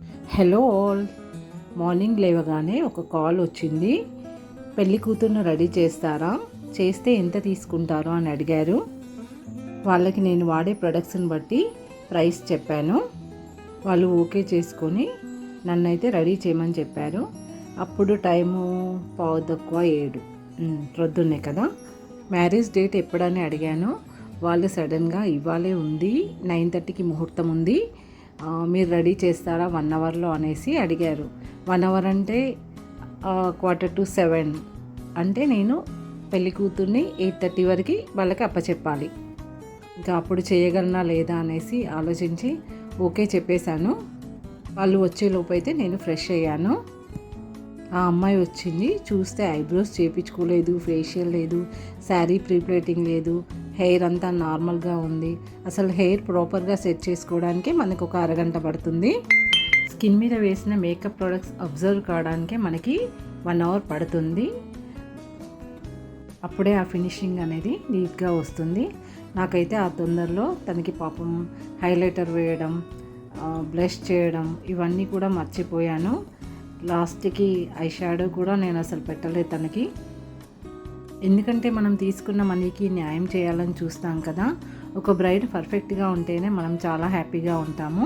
Hello all. Morning లేవగానే ఒక call వచ్చింది. పెళ్లి కూతురును రెడీ చేస్తారా, చేస్తే ఎంత తీసుకుంటారో అని అడిగారు. వాళ్ళకి నేను వాడే ప్రొడక్ట్స్ని బట్టి ప్రైస్ చెప్పాను. వాళ్ళు ఓకే చేసుకొని నన్నైతే రెడీ చేయమని చెప్పారు. అప్పుడు టైము 6:15 ప్రొద్దున్నే కదా. మ్యారేజ్ డేట్ ఎప్పుడని అడిగాను. వాళ్ళు సడన్గా ఇవాళే ఉంది, 9:30కి ముహూర్తం ఉంది, మీరు రెడీ చేస్తారా 1 అవర్లో అనేసి అడిగారు. 1 అవర్ అంటే 6:45 అంటే నేను పెళ్లి కూతుర్ని 8:30 వరకు వాళ్ళకి అప్పచెప్పాలి. ఇంకా అప్పుడు చేయగలనా లేదా అనేసి ఆలోచించి ఓకే చెప్పేశాను. వాళ్ళు వచ్చేలోపు అయితే నేను ఫ్రెష్ అయ్యాను. ఆ అమ్మాయి వచ్చింది. చూస్తే ఐబ్రోస్ చేయించుకోలేదు, ఫేషియల్ లేదు, శారీ ప్రీప్లేటింగ్ లేదు, హెయిర్ అంతా నార్మల్గా ఉంది. అసలు హెయిర్ ప్రాపర్గా సెట్ చేసుకోవడానికి మనకు ఒక అరగంట పడుతుంది. స్కిన్ మీద వేసిన మేకప్ ప్రొడక్ట్స్ అబ్జర్వ్ కావడానికి మనకి 1 అవర్ పడుతుంది. అప్పుడే ఆ ఫినిషింగ్ అనేది నీట్గా వస్తుంది. నాకైతే ఆ తొందరలో తనకి పాపం హైలైటర్ వేయడం, బ్లష్ చేయడం ఇవన్నీ కూడా మర్చిపోయాను. లాస్ట్కి ఐ షాడో కూడా నేను అసలు పెట్టలేదు తనకి. ఎందుకంటే మనం తీసుకున్న మనీకి న్యాయం చేయాలని చూస్తాం కదా. ఒక బ్రైడ్ పర్ఫెక్ట్గా ఉంటేనే మనం చాలా హ్యాపీగా ఉంటాము.